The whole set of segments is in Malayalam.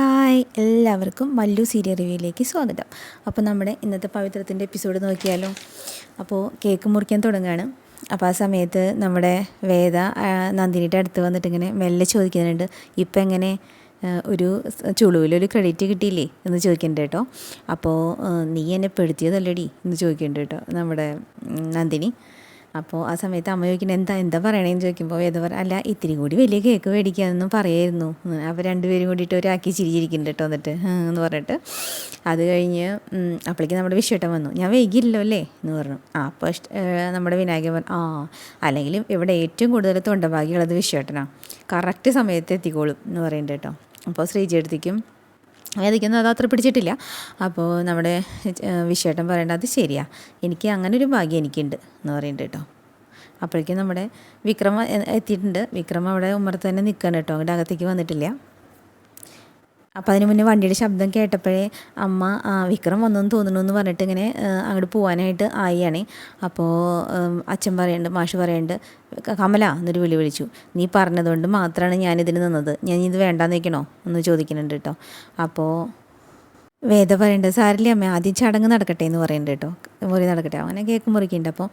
ഹായ്, എല്ലാവർക്കും മല്ലു സീരിയൽ റിവ്യൂയിലേക്ക് സ്വാഗതം. അപ്പോൾ നമ്മുടെ ഇന്നത്തെ പവിത്രത്തിൻ്റെ എപ്പിസോഡ് നോക്കിയാലോ. അപ്പോൾ കേക്ക് മുറിക്കാൻ തുടങ്ങുകയാണ്. അപ്പോൾ ആ സമയത്ത് നമ്മുടെ വേദ നന്ദിനിയുടെ അടുത്ത് വന്നിട്ട് ഇങ്ങനെ മെല്ലെ ചോദിക്കുന്നുണ്ട്, ഇപ്പം എങ്ങനെ ഒരു ചുളുവിലൊരു ക്രെഡിറ്റ് കിട്ടിയില്ലേ എന്ന് ചോദിക്കുന്നുണ്ട് കേട്ടോ. അപ്പോൾ നീ എന്നെ പെടുത്തിയതല്ലടി എന്ന് ചോദിക്കുന്നുണ്ട് കേട്ടോ നമ്മുടെ നന്ദിനി. അപ്പോൾ ആ സമയത്ത് അമ്മ ചോദിക്കുന്നത് എന്താ പറയണേന്ന് ചോദിക്കുമ്പോൾ വേദ അല്ല ഇത്തിരി കൂടി വലിയ കേക്ക് മേടിക്കാമെന്നും പറയായിരുന്നു. അപ്പോൾ രണ്ടുപേരും കൂടിയിട്ട് ഒരാക്കി ചിരിച്ചിരിക്കുന്നുണ്ട് കേട്ടോ. എന്നിട്ട് എന്ന് പറഞ്ഞിട്ട് അത് കഴിഞ്ഞ് അപ്പോഴേക്കും നമ്മുടെ വിശ്വട്ടൻ വന്നു. ഞാൻ വൈകില്ലല്ലോ അല്ലേ എന്ന് പറഞ്ഞു. അപ്പോൾ നമ്മുടെ വിനായകൻ പറഞ്ഞു, അല്ലെങ്കിലും ഇവിടെ ഏറ്റവും കൂടുതൽ തൊണ്ടഭാഗ്യമുള്ളത് വിശ്വട്ടനാണ്, കറക്റ്റ് സമയത്ത് എത്തിക്കോളും എന്ന് പറയുന്നുണ്ട് കേട്ടോ. അപ്പോൾ ശ്രീജേടത്തിക്കും വേദിക്കൊന്നും അത് അത്ര പിടിച്ചിട്ടില്ല. അപ്പോൾ നമ്മുടെ വിശ്വേട്ടൻ പറയേണ്ടത് അത് ശരിയാ, എനിക്ക് അങ്ങനെ ഒരു ഭാഗ്യം എനിക്കുണ്ട് എന്ന് പറയുന്നുണ്ട് കേട്ടോ. അപ്പോഴേക്കും നമ്മുടെ വിക്രം എത്തിയിട്ടുണ്ട്. വിക്രം അവിടെ ഉമ്മറത്ത് തന്നെ നിൽക്കണം കേട്ടോ, അങ്ങോട്ട് അകത്തേക്ക് വന്നിട്ടില്ല. അപ്പോൾ അതിന് മുന്നേ വണ്ടിയുടെ ശബ്ദം കേട്ടപ്പോഴേ അമ്മ വിക്രം വന്നെന്ന് തോന്നുന്നു എന്ന് പറഞ്ഞിട്ട് ഇങ്ങനെ അങ്ങോട്ട് പോകാനായിട്ട് ആയിയാണ്. അപ്പോൾ അച്ഛൻ പറയുന്നുണ്ട്, മാഷ് പറയുന്നുണ്ട്, കമല എന്നൊരു വിളിച്ചു, നീ പറഞ്ഞതുകൊണ്ട് മാത്രമാണ് ഞാനിതിന് നിന്നത്, ഞാൻ ഇത് വേണ്ടാന്ന് വെക്കണോ എന്ന് ചോദിക്കുന്നുണ്ട് കേട്ടോ. അപ്പോൾ വേദ പറയേണ്ടത് സാരില്ല അമ്മ, ആദ്യം ചടങ്ങ് നടക്കട്ടെ എന്ന് പറയുന്നുണ്ട് കേട്ടോ, മുറി നടക്കട്ടെ. അങ്ങനെ കേക്ക് മുറിക്കുന്നുണ്ട്. അപ്പോൾ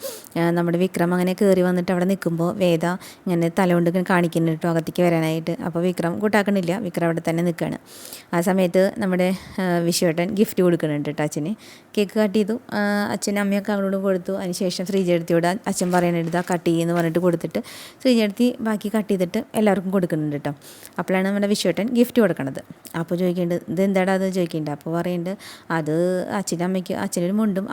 നമ്മുടെ വിക്രം അങ്ങനെ കയറി വന്നിട്ട് അവിടെ നിൽക്കുമ്പോൾ വേദ ഇങ്ങനെ തലകൊണ്ട് ഇങ്ങനെ കാണിക്കുന്നുണ്ട് കേട്ടോ അകത്തേക്ക് വരാനായിട്ട്. അപ്പോൾ വിക്രം കൂട്ടാക്കണില്ല, വിക്രം അവിടെ തന്നെ നിൽക്കുകയാണ്. ആ സമയത്ത് നമ്മുടെ വിശ്വേട്ടൻ ഗിഫ്റ്റ് കൊടുക്കുന്നുണ്ട് കേട്ടോ അച്ഛന്. കേക്ക് കട്ട് ചെയ്തു, അച്ഛനും അമ്മയൊക്കെ അവളോട് കൊടുത്തു. അതിനുശേഷം ശ്രീജേടത്തിയോട് അച്ഛൻ പറയുന്നുണ്ട് കട്ട് ചെയ്യുമെന്ന് പറഞ്ഞിട്ട് കൊടുത്തിട്ട് ശ്രീജേടത്തി ബാക്കി കട്ട് ചെയ്തിട്ട് എല്ലാവർക്കും കൊടുക്കുന്നുണ്ട് കേട്ടോ. അപ്പോഴാണ് നമ്മുടെ വിശ്വേട്ടൻ ഗിഫ്റ്റ് കൊടുക്കണത്. അപ്പോൾ ചോദിക്കേണ്ടത് ഇത് എന്താടാ അത് ചോദിക്കേണ്ടത്. അപ്പോൾ പറയുന്നുണ്ട് അത് അച്ഛനൊരു മുണ്ടും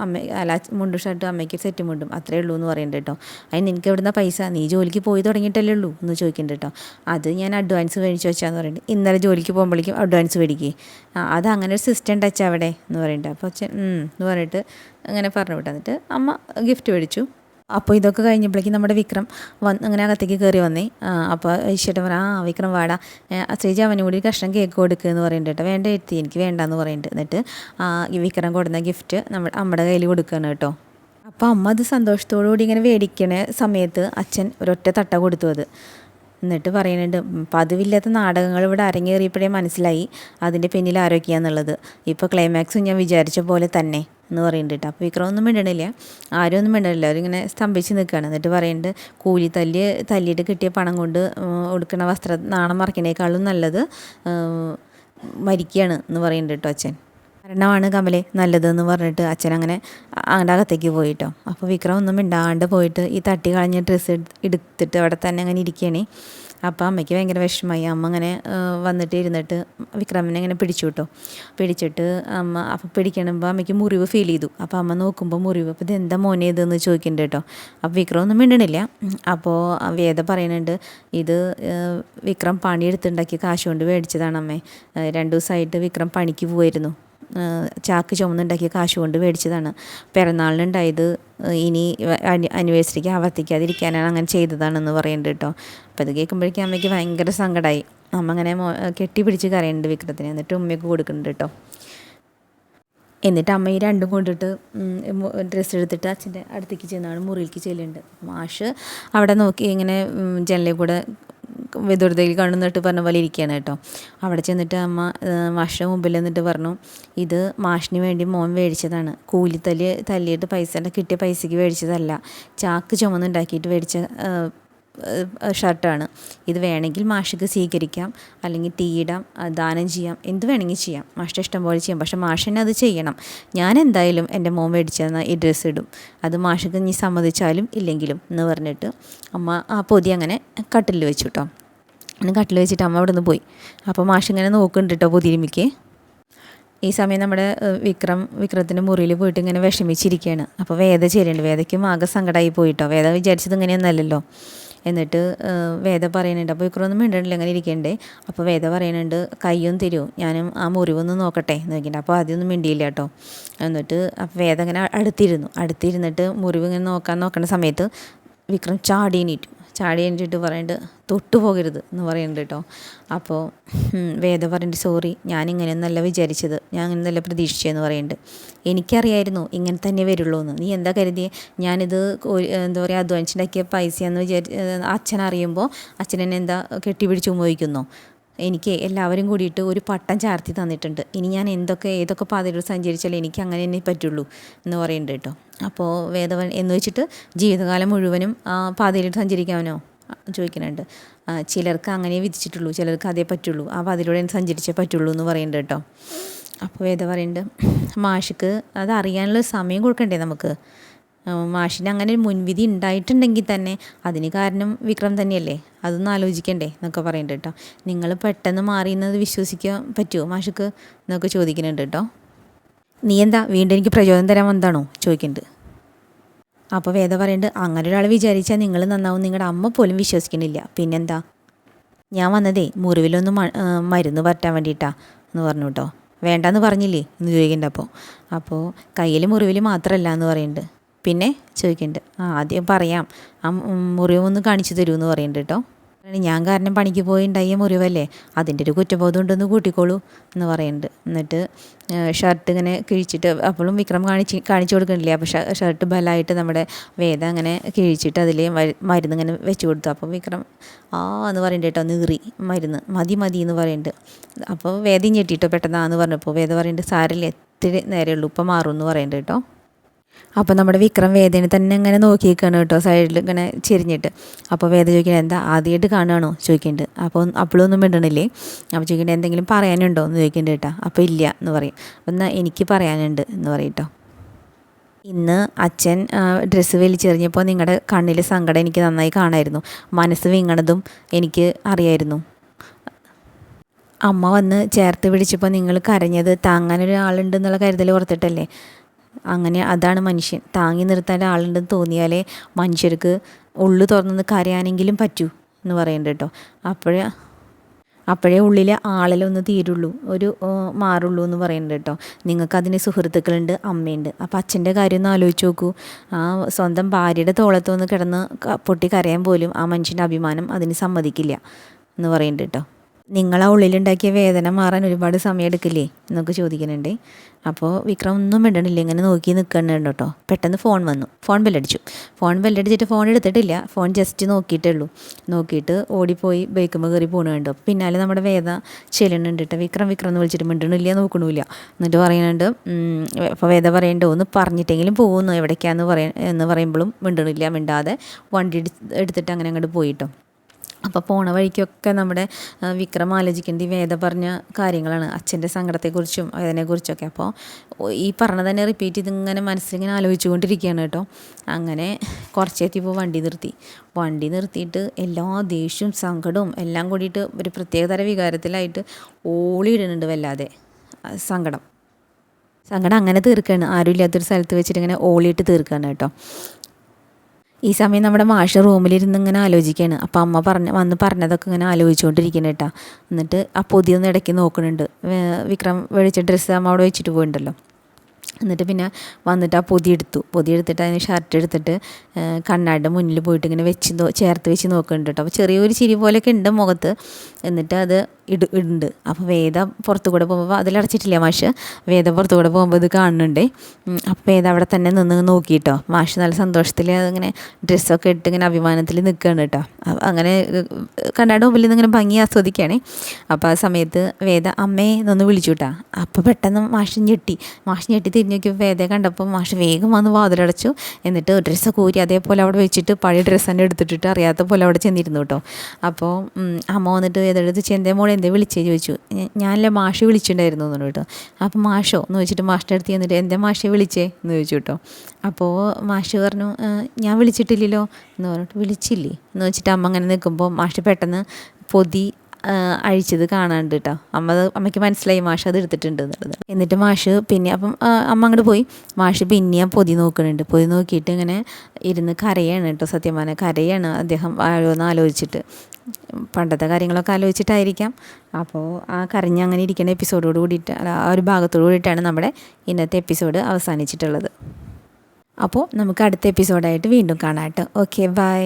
മുണ്ടും ഷർട്ടും അമ്മയ്ക്ക് സെറ്റ് മുണ്ടും അത്രേ ഉള്ളൂ എന്ന് പറയുന്നുണ്ട് കേട്ടോ. അതിന് നിനക്ക് എവിടുന്ന പൈസ, നീ ജോലിക്ക് പോയി തുടങ്ങിയിട്ടല്ലേ ഉള്ളൂ എന്ന് ചോദിക്കുന്നുണ്ട് കേട്ടോ. അത് ഞാൻ അഡ്വാൻസ് മേടിച്ച് വെച്ചാന്ന് പറയുന്നുണ്ട്. ഇന്നലെ ജോലിക്ക് പോകുമ്പോഴേക്കും അഡ്വാൻസ് മേടിക്കേ, അത് അങ്ങനെ ഒരു സിസ്റ്റം ടച്ച് അവിടെ എന്ന് പറയുന്നുണ്ട്. അപ്പോൾ അച്ഛൻ എന്ന് പറഞ്ഞിട്ട് അങ്ങനെ പറഞ്ഞു വിട്ടു. എന്നിട്ട് അമ്മ ഗിഫ്റ്റ് മേടിച്ചു. അപ്പോൾ ഇതൊക്കെ കഴിഞ്ഞപ്പോഴേക്കും നമ്മുടെ വിക്രം അങ്ങനെ അകത്തേക്ക് കയറി വന്നേ. അപ്പോൾ ഈശ്വരൻ പറയാം, വിക്രം വാടാ, ശ്രീജ അവനും കൂടി കഷ്ണം കേക്ക് കൊടുക്കുക എന്ന് പറയുന്നുണ്ട് കേട്ടോ. വേണ്ട എത്തി, എനിക്ക് വേണ്ടാന്ന് പറയുന്നുണ്ട്. എന്നിട്ട് ഈ വിക്രം കൊടുന്ന ഗിഫ്റ്റ് അമ്മയുടെ കയ്യിൽ കൊടുക്കുകയാണ് കേട്ടോ. അപ്പോൾ അമ്മ അത് സന്തോഷത്തോടുകൂടി ഇങ്ങനെ മേടിക്കണ സമയത്ത് അച്ഛൻ ഒരൊറ്റ തട്ട കൊടുത്തു അത്. എന്നിട്ട് പറയുന്നുണ്ട്, പതിവില്ലാത്ത നാടകങ്ങൾ ഇവിടെ അരങ്ങേറിയപ്പോഴേ മനസ്സിലായി അതിൻ്റെ പിന്നിൽ ആരൊക്കെയാണെന്നുള്ളത്. ഇപ്പോൾ ക്ലൈമാക്സും ഞാൻ വിചാരിച്ച പോലെ തന്നെ എന്ന് പറയുന്നുണ്ട് കേട്ടോ. അപ്പോൾ വിക്രം ഒന്നും മിണ്ടണില്ല, ആരും ഒന്നും മിണ്ടണില്ല, അവരിങ്ങനെ സ്തംഭിച്ച് നിൽക്കുകയാണ്. എന്നിട്ട് പറയുന്നുണ്ട്, കൂലി തല്ലിയിട്ട് കിട്ടിയ പണം കൊണ്ട് കൊടുക്കുന്ന നാണം മറക്കണേക്കാളും നല്ലത് മരിക്കുകയാണ് എന്ന് പറയുന്നുണ്ട് കേട്ടോ അച്ഛൻ. മരണമാണ് കമലെ നല്ലതെന്ന് പറഞ്ഞിട്ട് അച്ഛൻ അങ്ങനെ അങ്ങോട്ട് അകത്തേക്ക് പോയിട്ടോ. അപ്പോൾ വിക്രം ഒന്നും മിണ്ടാണ്ട് പോയിട്ട് ഈ തട്ടി കളഞ്ഞ ഡ്രസ്സ് എടുത്തിട്ട് അവിടെ തന്നെ അങ്ങനെ ഇരിക്കുകയാണ്. അപ്പോൾ അമ്മയ്ക്ക് ഭയങ്കര വിഷമമായി. അമ്മ അങ്ങനെ വന്നിട്ട് ഇരുന്നിട്ട് വിക്രമിനെ ഇങ്ങനെ പിടിച്ചു കേട്ടോ. പിടിച്ചിട്ട് അമ്മ അപ്പോൾ പിടിക്കണമ്പോൾ അമ്മയ്ക്ക് മുറിവ് ഫീൽ ചെയ്തു. അപ്പോൾ അമ്മ നോക്കുമ്പോൾ മുറിവ്, അപ്പോൾ ഇതെന്താ മോനെ ഇതെന്ന് ചോദിക്കുന്നുണ്ട് കേട്ടോ. അപ്പോൾ വിക്രം ഒന്നും മിണ്ടണില്ല. അപ്പോൾ വേദ പറയുന്നുണ്ട്, ഇത് വിക്രം പണിയെടുത്തുണ്ടാക്കി കാശ് കൊണ്ട് മേടിച്ചതാണ് അമ്മേ, 2 ദിവസമായിട്ട് വിക്രം പണിക്ക് പോയിരുന്നു, ചാക്ക് ചുമന്നുണ്ടാക്കിയ കാശ് കൊണ്ട് മേടിച്ചതാണ്, പിറന്നാളിനുണ്ടായത് ഇനി ആനിവേഴ്സറിക്ക് ആവർത്തിക്കാതിരിക്കാനാണ് അങ്ങനെ ചെയ്തതാണെന്ന് പറയുന്നുണ്ട് കേട്ടോ. അപ്പോൾ അത് കേൾക്കുമ്പോഴേക്കും അമ്മയ്ക്ക് ഭയങ്കര സങ്കടമായി. അമ്മ അങ്ങനെ കെട്ടിപ്പിടിച്ച് കരയുന്നുണ്ട് വിക്രത്തിനെ. എന്നിട്ട് ഉമ്മയ്ക്ക് കൊടുക്കുന്നുണ്ട് കേട്ടോ. എന്നിട്ട് അമ്മ ഈ രണ്ടും കൊണ്ടിട്ട് ഡ്രസ്സ് എടുത്തിട്ട് അച്ഛൻ്റെ അടുത്തേക്ക് ചെന്നാണ് മുറിയിലേക്ക് ചെല്ലുന്നുണ്ട്. മാഷ് അവിടെ നോക്കി ഇങ്ങനെ ജനലിൽ കൂടെ വിദുരതയിൽ കാണുന്നിട്ട് പറഞ്ഞ പോലെ ഇരിക്കുകയാണ് കേട്ടോ. അവിടെ ചെന്നിട്ട് അമ്മ മാഷിൻ്റെ മുമ്പിൽ നിന്നിട്ട് പറഞ്ഞു, ഇത് മാഷിന് വേണ്ടി മോൻ മേടിച്ചതാണ്, തല്ലിയിട്ട് കിട്ടിയ പൈസയ്ക്ക് മേടിച്ചതല്ല, ചാക്ക് ചുമന്നുണ്ടാക്കിയിട്ട് മേടിച്ച ഷർട്ടാണ്. ഇത് വേണമെങ്കിൽ മാഷിക്ക് സ്വീകരിക്കാം, അല്ലെങ്കിൽ തീയിടാം, ദാനം ചെയ്യാം, എന്ത് വേണമെങ്കിൽ ചെയ്യാം, മാഷിൻ്റെ ഇഷ്ടം പോലെ ചെയ്യാം, പക്ഷേ മാഷിനെ അത് ചെയ്യണം. ഞാൻ എന്തായാലും എൻ്റെ മോൻ മേടിച്ചെന്ന ഈ ഡ്രസ്സ് ഇടും, അത് മാഷിക്ക് നീ സമ്മതിച്ചാലും ഇല്ലെങ്കിലും എന്ന് പറഞ്ഞിട്ട് അമ്മ ആ പൊതി അങ്ങനെ കട്ടിലിൽ വെച്ചു കേട്ടോ. അങ്ങനെ കട്ടിൽ വെച്ചിട്ട് അമ്മ അവിടെ നിന്ന് പോയി. അപ്പോൾ മാഷ് ഇങ്ങനെ നോക്കുന്നുണ്ട് കേട്ടോ പൊതിരിമിക്ക്. ഈ സമയം നമ്മുടെ വിക്രത്തിൻ്റെ മുറിയിൽ പോയിട്ട് ഇങ്ങനെ വിഷമിച്ചിരിക്കുകയാണ്. അപ്പോൾ വേദ ചേരുന്നുണ്ട്. വേദയ്ക്കും ആകെ സങ്കടമായി പോയിട്ടോ. വേദ വിചാരിച്ചത് ഇങ്ങനെയൊന്നല്ലല്ലോ. എന്നിട്ട് വേദ പറയുന്നുണ്ട്, അപ്പോൾ വിക്രമൊന്നും മിണ്ടണില്ല, അങ്ങനെ ഇരിക്കണ്ടേ. അപ്പോൾ വേദ പറയുന്നുണ്ട്, കയ്യൊന്ന് തരുമോ, ഞാനും ആ മുറിവൊന്ന് നോക്കട്ടെ എന്ന് നോക്കിയിട്ട്. അപ്പോൾ ആദ്യമൊന്നും മിണ്ടിയില്ല കേട്ടോ. എന്നിട്ട് അപ്പോൾ വേദ അങ്ങനെ അടുത്തിരുന്നിട്ട് മുറിവ് ഇങ്ങനെ നോക്കണ സമയത്ത് വിക്രം ചാടി എണീറ്റിട്ട് പറയുന്നുണ്ട്, തൊട്ടു പോകരുത് എന്ന് പറയുന്നുണ്ട് കേട്ടോ. അപ്പോൾ വേദ പറയുന്നുണ്ട്, സോറി, ഞാനിങ്ങനെയൊന്നല്ല വിചാരിച്ചത്, ഞാൻ അങ്ങനെയൊന്നല്ല പ്രതീക്ഷിച്ചതെന്ന് പറയുന്നുണ്ട്. എനിക്കറിയായിരുന്നു ഇങ്ങനെ തന്നെ വരുള്ളൂ എന്ന്. നീ എന്താ കരുതിയേ, ഞാനിത് എന്താ പറയുക അധ്വാനിച്ചുണ്ടാക്കിയ പൈസയെന്ന് അച്ഛനറിയുമ്പോൾ അച്ഛനെന്നെ എന്താ കെട്ടിപ്പിടിച്ച് ഉപയോഗിക്കുന്നോ? എനിക്ക് എല്ലാവരും കൂടിയിട്ട് ഒരു പട്ടം ചാർത്തി തന്നിട്ടുണ്ട്. ഇനി ഞാൻ ഏതൊക്കെ പാതയിലൂടെ സഞ്ചരിച്ചാലും എനിക്ക് അങ്ങനെ തന്നെ പറ്റുള്ളൂ എന്ന് പറയുന്നുണ്ട് കേട്ടോ. അപ്പോൾ വേദവൻ എന്ന് വെച്ചിട്ട് ജീവിതകാലം മുഴുവനും ആ പാതയിലൂടെ സഞ്ചരിക്കാനോ ചോദിക്കുന്നുണ്ട്. ചിലർക്ക് അങ്ങനെ വിധിച്ചിട്ടുള്ളൂ, ചിലർക്ക് അതേ പറ്റുള്ളൂ, ആ പാതയിലൂടെ സഞ്ചരിച്ചേ പറ്റുള്ളൂ എന്ന് പറയുന്നുണ്ട് കേട്ടോ. അപ്പോൾ വേദ പറയുന്നുണ്ട് മാഷിക്ക് അത് അറിയാനുള്ള സമയം കൊടുക്കണ്ടേ നമുക്ക്. മാഷിന് അങ്ങനെ ഒരു മുൻവിധി ഉണ്ടായിട്ടുണ്ടെങ്കിൽ തന്നെ അതിന് കാരണം വിക്രം തന്നെയല്ലേ, അതൊന്നും ആലോചിക്കണ്ടേ എന്നൊക്കെ പറയുന്നുണ്ട് കേട്ടോ. നിങ്ങൾ പെട്ടെന്ന് മാറിയെന്നത് വിശ്വസിക്കാൻ പറ്റുമോ മാഷിക്ക് എന്നൊക്കെ ചോദിക്കുന്നുണ്ട് കേട്ടോ. നീ എന്താ വീണ്ടും എനിക്ക് പ്രചോദനം തരാൻ വന്നതാണോ ചോദിക്കുന്നുണ്ട്. അപ്പോൾ വേദ പറയുന്നുണ്ട് അങ്ങനെ ഒരാൾ വിചാരിച്ചാൽ നിങ്ങൾ നന്നാവും, നിങ്ങളുടെ അമ്മ പോലും വിശ്വസിക്കണില്ല, പിന്നെന്താ. ഞാൻ വന്നതേ മുറിവിലൊന്ന് മരുന്ന് പറ്റാൻ വേണ്ടിയിട്ടാണ് എന്ന് പറഞ്ഞു കേട്ടോ. വേണ്ടാന്ന് പറഞ്ഞില്ലേ എന്ന് ചോദിക്കുന്നുണ്ട്. അപ്പോൾ കയ്യിൽ മുറിവിൽ മാത്രമല്ല എന്ന് പറയുന്നുണ്ട്. പിന്നെ ചോദിക്കുന്നുണ്ട് ആദ്യം പറയാം, ആ മുറിവൊന്ന് കാണിച്ചു തരുമെന്ന് പറയുന്നുണ്ട് കേട്ടോ. ഞാൻ കാരണം പണിക്ക് പോയി ഉണ്ടായ മുറിവല്ലേ, അതിൻ്റെ ഒരു കുറ്റബോധം ഉണ്ടെന്ന് കൂട്ടിക്കോളൂ എന്ന് പറയുന്നുണ്ട്. എന്നിട്ട് ഷർട്ട് ഇങ്ങനെ കിഴിച്ചിട്ട് അപ്പോഴും വിക്രം കാണിച്ചു കൊടുക്കണില്ലേ. അപ്പോൾ ഷർട്ട് ബലമായിട്ട് നമ്മുടെ വേദ അങ്ങനെ കിഴിച്ചിട്ട് അതിൽ മരുന്ന് ഇങ്ങനെ വെച്ച് കൊടുത്തു. അപ്പോൾ വിക്രം എന്ന് പറയുന്നുണ്ട് കേട്ടോ, നീറി മരുന്ന് മതി എന്ന് പറയുന്നുണ്ട്. അപ്പോൾ വേദയും ഞെട്ടിട്ടോ പെട്ടെന്നാന്ന് പറഞ്ഞപ്പോൾ വേദ പറയുന്നുണ്ട് സാരില്ല, ഇത്തിരി നേരമുള്ളൂ, ഇപ്പം മാറും എന്ന് പറയുന്നുണ്ട് കേട്ടോ. അപ്പോൾ നമ്മുടെ വിക്രം വേദനെ തന്നെ ഇങ്ങനെ നോക്കിയിരിക്കുകയാണ് കേട്ടോ, സൈഡിൽ ഇങ്ങനെ ചെരിഞ്ഞിട്ട്. അപ്പോൾ വേദ ചോദിക്കുന്നത് എന്താ ആദ്യമായിട്ട് കാണുകയാണോ ചോദിക്കുന്നുണ്ട്. അപ്പോൾ അപ്പോഴൊന്നും മിണ്ടണില്ലേ. അപ്പോൾ ചോദിക്കേണ്ടത് എന്തെങ്കിലും പറയാനുണ്ടോ എന്ന് ചോദിക്കുന്നുണ്ട് കേട്ടോ. അപ്പോൾ ഇല്ല എന്ന് പറയും. അപ്പോൾ എന്നാൽ എനിക്ക് പറയാനുണ്ട് എന്ന് പറയും കേട്ടോ. ഇന്ന് അച്ഛൻ ഡ്രസ്സ് വലിച്ചെറിഞ്ഞപ്പോൾ നിങ്ങളുടെ കണ്ണിൽ സങ്കടം എനിക്ക് നന്നായി കാണായിരുന്നു, മനസ്സ് വിങ്ങണതും എനിക്ക് അറിയായിരുന്നു. അമ്മ വന്ന് ചേർത്ത് പിടിച്ചപ്പോൾ നിങ്ങൾ കരഞ്ഞത് താങ്ങാനൊരാളുണ്ടെന്നുള്ള കരുതൽ ഓർത്തിട്ടല്ലേ. അങ്ങനെ അതാണ് മനുഷ്യൻ, താങ്ങി നിർത്താൻ ആളുണ്ടെന്ന് തോന്നിയാലേ മനുഷ്യർക്ക് ഉള്ളു തുറന്ന് കരയാനെങ്കിലും പറ്റൂ എന്ന് പറയുന്നുണ്ട് കേട്ടോ. അപ്പോഴേ ഉള്ളിൽ ആളലൊന്ന് തീരുള്ളൂ, ഒരു മാറുള്ളൂ എന്ന് പറയുന്നുണ്ട് കേട്ടോ. നിങ്ങൾക്കതിന് സുഹൃത്തുക്കളുണ്ട്, അമ്മയുണ്ട്. അപ്പോൾ അച്ഛൻ്റെ കാര്യം ഒന്ന് ആലോചിച്ച് നോക്കൂ. ആ സ്വന്തം ഭാര്യയുടെ തോളത്തൊന്ന് കിടന്ന് പൊട്ടി കരയാൻ പോലും ആ മനുഷ്യൻ്റെ അഭിമാനം അതിന് സമ്മതിക്കില്ല എന്ന് പറയുന്നുണ്ട് കേട്ടോ. നിങ്ങളാ ഉള്ളിലുണ്ടാക്കിയ വേദന മാറാൻ ഒരുപാട് സമയം എടുക്കില്ലേ എന്നൊക്കെ ചോദിക്കുന്നുണ്ട്. അപ്പോൾ വിക്രം ഒന്നും മിണ്ടണില്ല, ഇങ്ങനെ നോക്കി നിൽക്കുന്നുണ്ട് കേട്ടോ. പെട്ടെന്ന് ഫോൺ ബെല്ലടിച്ചിട്ട് ഫോൺ എടുത്തിട്ടില്ല, ഫോൺ ജസ്റ്റ് നോക്കിയിട്ടേ ഉള്ളൂ. നോക്കിയിട്ട് ഓടിപ്പോയി ബൈക്കുമ്പോൾ കയറി പോകണുണ്ട്. പിന്നാലെ നമ്മുടെ വേദ ചെല്ലുന്നുണ്ട് കേട്ടോ. വിക്രം എന്ന് വിളിച്ചിട്ട് മിണ്ടണില്ല, നോക്കണില്ല. എന്നിട്ട് പറയുന്നുണ്ട്. അപ്പോൾ വേദ പറയുന്നുണ്ട് ഒന്ന് പറഞ്ഞിട്ടെങ്കിലും പോകുന്നു എവിടേക്കാന്ന് എന്ന് പറയുമ്പോഴും മിണ്ടാതെ വണ്ടി എടുത്തിട്ട് അങ്ങനെ അങ്ങോട്ട് പോയിട്ടോ. അപ്പോൾ പോണ വഴിക്കൊക്കെ നമ്മുടെ വിക്രം ആലോചിക്കേണ്ടി വേദ പറഞ്ഞ കാര്യങ്ങളാണ്, അച്ഛൻ്റെ സങ്കടത്തെക്കുറിച്ചും വേദനയെക്കുറിച്ചൊക്കെ. അപ്പോൾ ഈ പറഞ്ഞ തന്നെ റിപ്പീറ്റ് ചെയ്തിങ്ങനെ മനസ്സിലിങ്ങനെ ആലോചിച്ചുകൊണ്ടിരിക്കുകയാണ് കേട്ടോ. അങ്ങനെ കുറച്ചെത്തിയപ്പോൾ വണ്ടി നിർത്തിയിട്ട് എല്ലാ ദേഷ്യവും സങ്കടവും എല്ലാം കൂടിയിട്ട് ഒരു പ്രത്യേകതര വികാരത്തിലായിട്ട് ഓളിയിടുന്നുണ്ട് വല്ലാതെ. സങ്കടം അങ്ങനെ തീർക്കുകയാണ്, ആരും ഇല്ലാത്തൊരു സ്ഥലത്ത് വെച്ചിട്ട് ഇങ്ങനെ ഓളിയിട്ട് തീർക്കുകയാണ് കേട്ടോ. ഈ സമയം നമ്മുടെ മാഷ് റൂമിലിരുന്ന് ഇങ്ങനെ ആലോചിക്കുകയാണ്. അപ്പോൾ അമ്മ വന്ന് പറഞ്ഞതൊക്കെ ഇങ്ങനെ ആലോചിച്ചുകൊണ്ടിരിക്കണം കേട്ടോ. എന്നിട്ട് ആ പൊതിയൊന്ന് ഇടയ്ക്ക് നോക്കുന്നുണ്ട്. വിക്രം വെളിച്ച ഡ്രസ്സ് അമ്മ അവിടെ വെച്ചിട്ട് പോയിട്ടുണ്ടല്ലോ. എന്നിട്ട് പിന്നെ വന്നിട്ട് ആ പൊതി എടുത്തിട്ട് അതിന് ഷർട്ട് എടുത്തിട്ട് കണ്ണാടിൻ്റെ മുന്നിൽ പോയിട്ട് ഇങ്ങനെ ചേർത്ത് വെച്ച് നോക്കുന്നുണ്ട് കേട്ടോ. അപ്പോൾ ചെറിയൊരു ചിരി പോലെയൊക്കെ ഉണ്ട് മുഖത്ത്. എന്നിട്ട് അത് ഇടുന്നുണ്ട്. അപ്പോൾ വേദ പുറത്തു കൂടെ പോകുമ്പോൾ അതിലടച്ചിട്ടില്ല മാഷ്. വേദ പുറത്തു കൂടെ പോകുമ്പോൾ ഇത് കാണുന്നുണ്ട്. അപ്പോൾ വേദ അവിടെ തന്നെ നിന്ന് നോക്കിയിട്ടോ. മാഷ് നല്ല സന്തോഷത്തിൽ അതിങ്ങനെ ഡ്രസ്സൊക്കെ ഇട്ട് ഇങ്ങനെ അഭിമാനത്തിൽ നിൽക്കുകയാണ് കേട്ടോ. അങ്ങനെ കണ്ണാടിൻ്റെ മുമ്പിൽ നിന്ന് ഇങ്ങനെ ഭംഗി ആസ്വദിക്കുകയാണ്. അപ്പോൾ ആ സമയത്ത് വേദ അമ്മയെ എന്നൊന്ന് വിളിച്ചു കേട്ടോ. അപ്പോൾ പെട്ടെന്ന് മാഷ് ഞെട്ടി തിരിഞ്ഞു നോക്കിയപ്പോൾ വേദയെ കണ്ടപ്പോൾ മാഷ് വേഗം വന്ന് വാതിലടച്ചു. എന്നിട്ട് ഡ്രസ്സൊക്കെ ഊരി അതേപോലെ അവിടെ വെച്ചിട്ട് പഴയ ഡ്രസ്സ് തന്നെ എടുത്തിട്ടിട്ട് അറിയാത്ത പോലെ അവിടെ ചെന്നിരുന്നു കേട്ടോ. അപ്പോൾ അമ്മ വന്നിട്ട് വേദയെടുത്ത് ചെന്തേ മോളെ എന്തേ വിളിച്ചേ ചോദിച്ചു. ഞാനല്ലേ മാഷ് വിളിച്ചിട്ടുണ്ടായിരുന്നു എന്ന് കേട്ടോ. അപ്പോൾ മാഷോ എന്ന് വെച്ചിട്ട് മാഷിൻ്റെ അടുത്ത് ചെന്നിട്ട് എന്തേ മാഷെ വിളിച്ചേ എന്ന് ചോദിച്ചു കേട്ടോ. അപ്പോൾ മാഷ് പറഞ്ഞു ഞാൻ വിളിച്ചിട്ടില്ലല്ലോ എന്ന് പറഞ്ഞിട്ട് വിളിച്ചില്ലേ എന്ന് വെച്ചിട്ട് അമ്മ അങ്ങനെ നിൽക്കുമ്പോൾ മാഷ് പെട്ടെന്ന് പൊതി അഴിച്ചത് കാണാണ്ട് കേട്ടോ. അമ്മയ്ക്ക് മനസ്സിലായി മാഷ് അത് എടുത്തിട്ടുണ്ട് എന്നുള്ളത്. എന്നിട്ട് മാഷ് പിന്നെ അപ്പം അമ്മ അങ്ങോട്ട് പോയി. മാഷ് പിന്നെയും പൊതി നോക്കുന്നുണ്ട്. പൊതി നോക്കിയിട്ട് ഇങ്ങനെ ഇരുന്ന് കരയാണ് കേട്ടോ. സത്യം പറഞ്ഞാൽ കരയാണ് അദ്ദേഹം ഓരോന്ന് ആലോചിച്ചിട്ട്. പണ്ടത്തെ കാര്യങ്ങളൊക്കെ ആലോചിച്ചിട്ടായിരിക്കാം. അപ്പോൾ ആ കരഞ്ഞ് അങ്ങനെ ഇരിക്കുന്ന എപ്പിസോഡോട് കൂടിയിട്ട് ആ ഒരു ഭാഗത്തോട് കൂടിയിട്ടാണ് നമ്മുടെ ഇന്നത്തെ എപ്പിസോഡ് അവസാനിച്ചിട്ടുള്ളത്. അപ്പോൾ നമുക്ക് അടുത്ത എപ്പിസോഡായിട്ട് വീണ്ടും കാണാം കേട്ടോ. Okay, by.